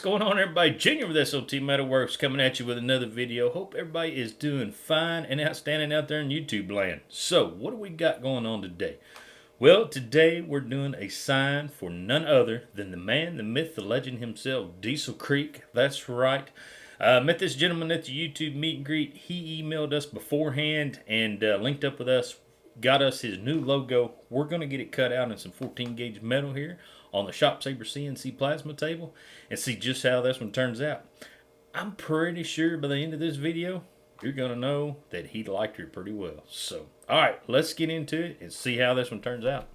going on, everybody? Junior with SOT Metalworks coming at you with another video. Hope everybody is doing fine and outstanding out there in YouTube land. So, what do we got going on today? Well, today we're doing a sign for none other than the man, the myth, the legend himself, Diesel Creek. That's right. Met this gentleman at the YouTube meet and greet. He emailed us beforehand and linked up with us, got us his new logo. We're going to get it cut out in some 14 gauge metal here on the Shop Saber CNC plasma table and see just how this one turns out. I'm pretty sure by the end of this video, you're going to know that he liked her pretty well. So, all right, let's get into it and see how this one turns out.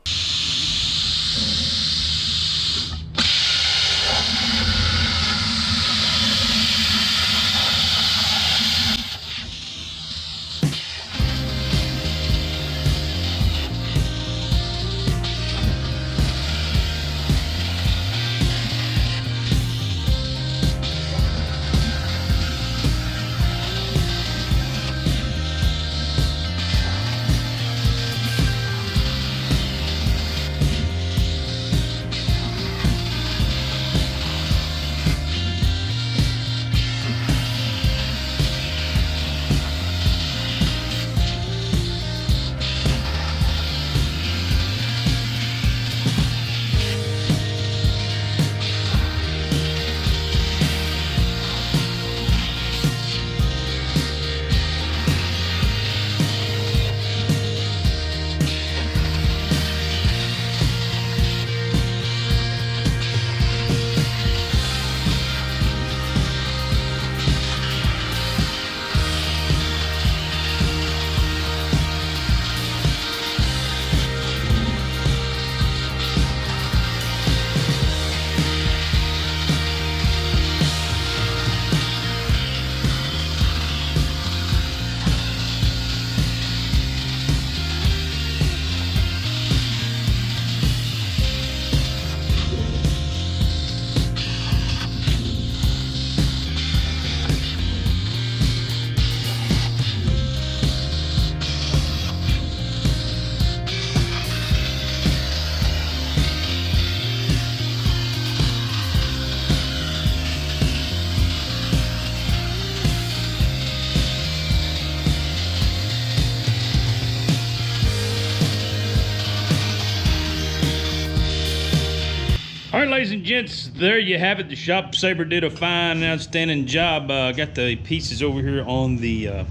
All right, ladies and gents, there you have it. The Shop Saber did a fine, outstanding job. Got the pieces over here on the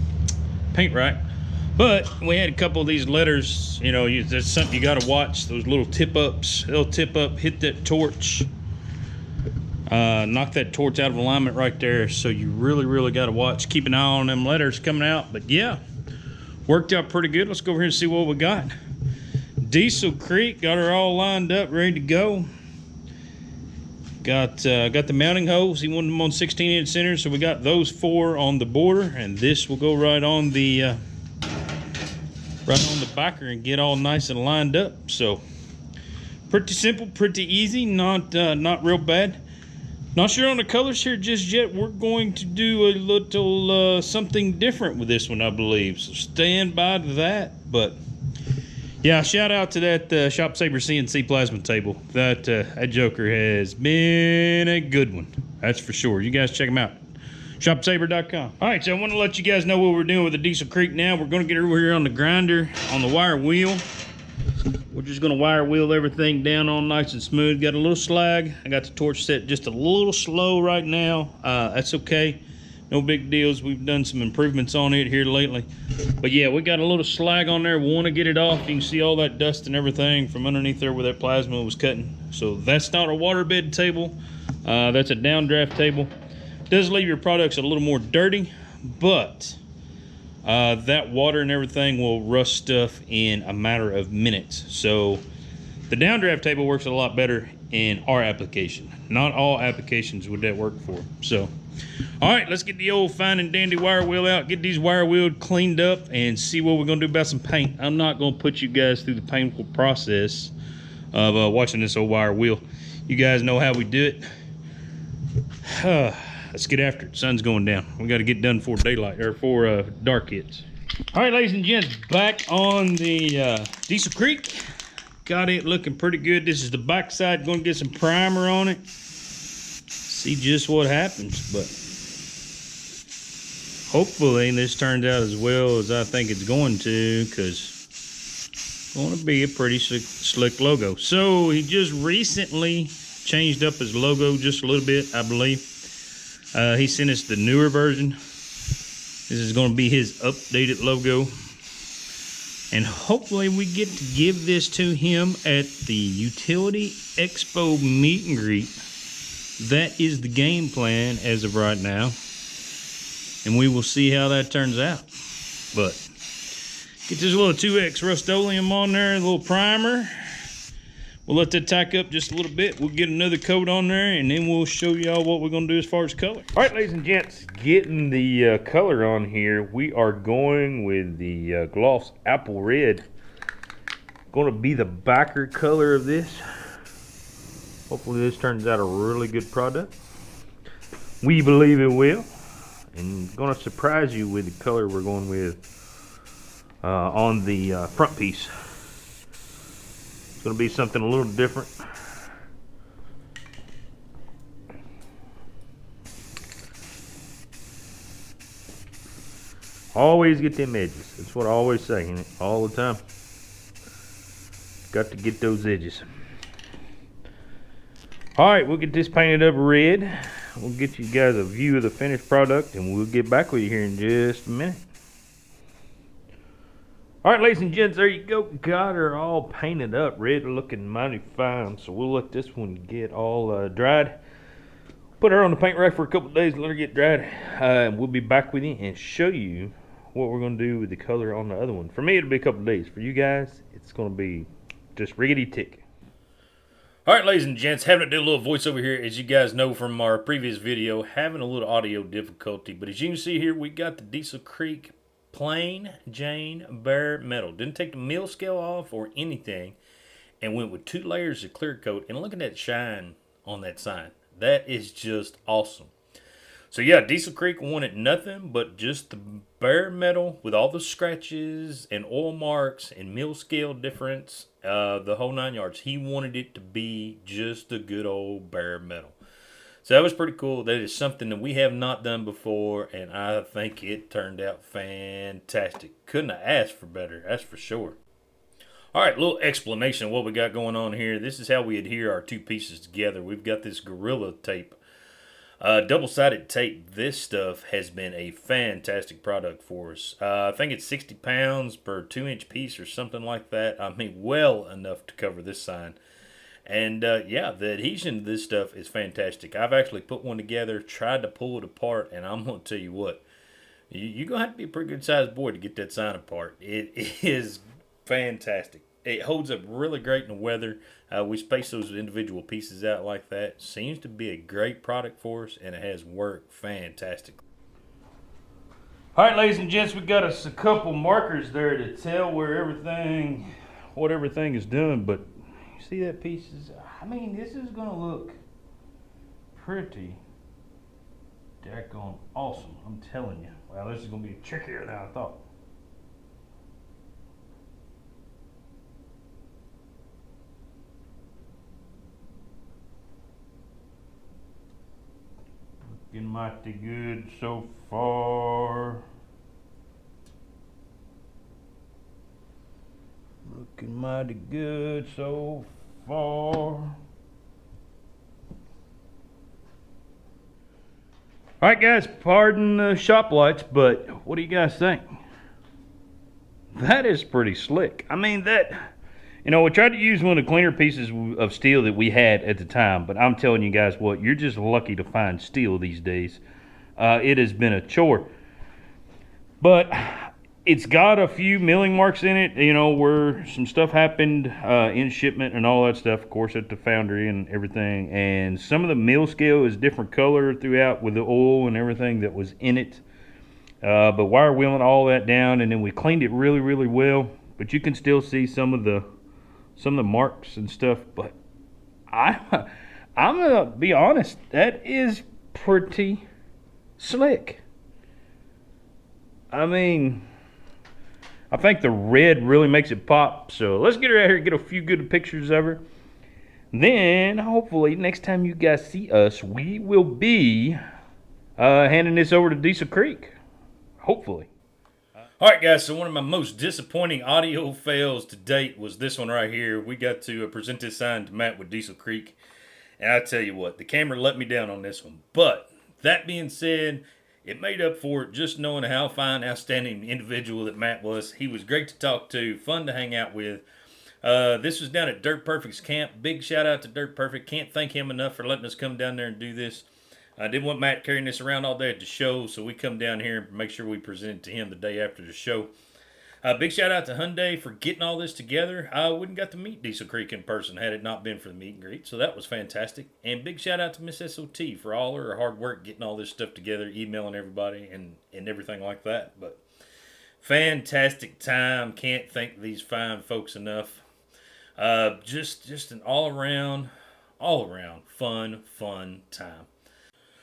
paint rack. But we had a couple of these letters, you know, there's something you got to watch. Those little tip-ups, they'll tip up, hit that torch, knock that torch out of alignment right there. So you really got to watch. Keep an eye on them letters coming out. But yeah, worked out pretty good. Let's go over here and see what we got. Diesel Creek, got her all lined up, ready to go. Got the mounting holes. He wanted them on 16-inch centers, so we got those 4 on the border, and this will go right on the backer and get all nice and lined up. So pretty simple, pretty easy, not real bad. Not sure on the colors here just yet. We're going to do a little something different with this one, I believe. So stand by to that. But yeah, shout out to that Shop Saber CNC plasma table. That joker has been a good one. That's for sure. You guys check them out. ShopSaber.com. All right, so I want to let you guys know what we're doing with the Diesel Creek now. We're going to get over here on the grinder, on the wire wheel. We're just going to wire wheel everything down all nice and smooth. Got a little slag. I got the torch set just a little slow right now. That's okay. No big deals. We've done some improvements on it here lately. But yeah, we got a little slag on there. We want to get it off. You can see all that dust and everything from underneath there where that plasma was cutting. So that's not a waterbed table. That's a downdraft table. Does leave your products a little more dirty, but that water and everything will rust stuff in a matter of minutes. So the downdraft table works a lot better in our application. Not all applications would that work for. So all right, let's get the old fine and dandy wire wheel out, get these wire wheels cleaned up, and see what we're going to do about some paint. I'm not going to put you guys through the painful process of watching this old wire wheel. You guys know how we do it. Let's get after it. Sun's going down. We got to get done before daylight, or before dark hits. All right, ladies and gents, back on the Diesel Creek. Got it looking pretty good. This is the back side. Going to get some primer on it. see just what happens. But hopefully this turns out as well as I think it's going to, because it's going to be a pretty slick logo. So he just recently changed up his logo just a little bit, I believe. He sent us the newer version. This is going to be his updated logo. And hopefully we get to give this to him at the Utility Expo meet and greet. That is the game plan as of right now. And we will see how that turns out. But get this little 2X Rust-Oleum on there, a little primer. We'll let that tack up just a little bit. We'll get another coat on there, and then we'll show y'all what we're gonna do as far as color. All right, ladies and gents, getting the color on here. We are going with the gloss apple red. Gonna be the backer color of this. Hopefully this turns out a really good product. We believe it will. And gonna surprise you with the color we're going with on the front piece. It's going to be something a little different. Always get them edges. That's what I always say, all the time. Got to get those edges. Alright, we'll get this painted up red. We'll get you guys a view of the finished product, and we'll get back with you here in just a minute. Alright, ladies and gents, there you go. Got her all painted up, red, looking mighty fine. So we'll let this one get all dried. Put her on the paint rack for a couple days, let her get dried. We'll be back with you and show you what we're going to do with the color on the other one. For me, it'll be a couple days. For you guys, it's going to be just riggedy tick. Alright, ladies and gents, having to do a little voiceover here. As you guys know from our previous video, having a little audio difficulty. But as you can see here, we got the Diesel Creek plain Jane bare metal. Didn't take the mill scale off or anything, and went with 2 layers of clear coat. And look at that shine on that sign. That is just awesome. So yeah, Diesel Creek wanted nothing but just the bare metal with all the scratches and oil marks and mill scale difference, the whole 9 yards. He wanted it to be just the good old bare metal. So that was pretty cool. That is something that we have not done before, and I think it turned out fantastic. Couldn't have asked for better, that's for sure. All right, little explanation of what we got going on here. This is how we adhere our 2 pieces together. We've got this Gorilla tape, double-sided tape. This stuff has been a fantastic product for us. I think it's 60 pounds per 2-inch piece or something like that. I mean, well enough to cover this sign. And yeah, the adhesion to this stuff is fantastic. I've actually put one together, tried to pull it apart, and I'm going to tell you what, you're going to have to be a pretty good sized boy to get that sign apart. It is fantastic. It holds up really great in the weather. We space those individual pieces out like that. Seems to be a great product for us, and it has worked fantastic. All right, ladies and gents, we got us a couple markers there to tell where what everything is done, but see that piece is, I mean, this is gonna look pretty daggone awesome, I'm telling you. Wow, this is gonna be trickier than I thought. Looking mighty good so far. Looking mighty good so far. Alright guys, pardon the shop lights, but what do you guys think? That is pretty slick. I mean, that, you know, we tried to use one of the cleaner pieces of steel that we had at the time, but I'm telling you guys what, you're just lucky to find steel these days. It has been a chore. But it's got a few milling marks in it, you know, where some stuff happened in shipment and all that stuff, of course, at the foundry and everything. And some of the mill scale is different color throughout with the oil and everything that was in it. But wire wheeling all that down, and then we cleaned it really, really well. But you can still see some of the marks and stuff. But I'm gonna be honest, that is pretty slick. I mean, I think the red really makes it pop. So let's get her out here and get a few good pictures of her. Then, hopefully, next time you guys see us, we will be handing this over to Diesel Creek. Hopefully. All right, guys, so one of my most disappointing audio fails to date was this one right here. We got to present this sign to Matt with Diesel Creek. And I tell you what, the camera let me down on this one. But that being said, it made up for it just knowing how fine, outstanding individual that Matt was. He was great to talk to, fun to hang out with. This was down at Dirt Perfect's camp. Big shout out to Dirt Perfect. Can't thank him enough for letting us come down there and do this. I didn't want Matt carrying this around all day at the show, so we come down here and make sure we present it to him the day after the show. Big shout out to Hyundai for getting all this together. I wouldn't got to meet Diesel Creek in person had it not been for the meet and greet, so that was fantastic. And big shout out to Miss S.O.T for all her hard work getting all this stuff together, emailing everybody and everything like that. But fantastic time. Can't thank these fine folks enough. Just an all around fun time.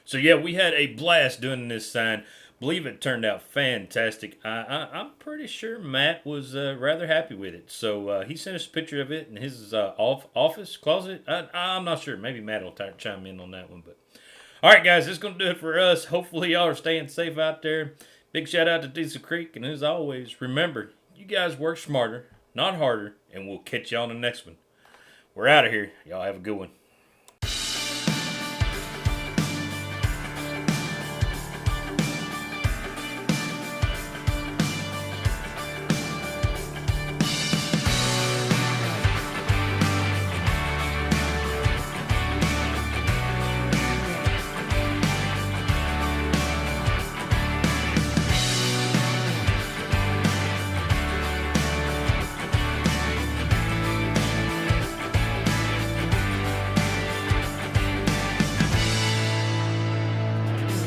So yeah, we had a blast doing this sign. Believe it turned out fantastic. I'm pretty sure Matt was rather happy with it. So he sent us a picture of it in his office closet. I'm not sure. Maybe Matt will chime in on that one. But all right, guys, that's gonna do it for us. Hopefully y'all are staying safe out there. Big shout out to Diesel Creek, and as always, remember, you guys work smarter, not harder, and we'll catch you on the next one. We're out of here. Y'all have a good one.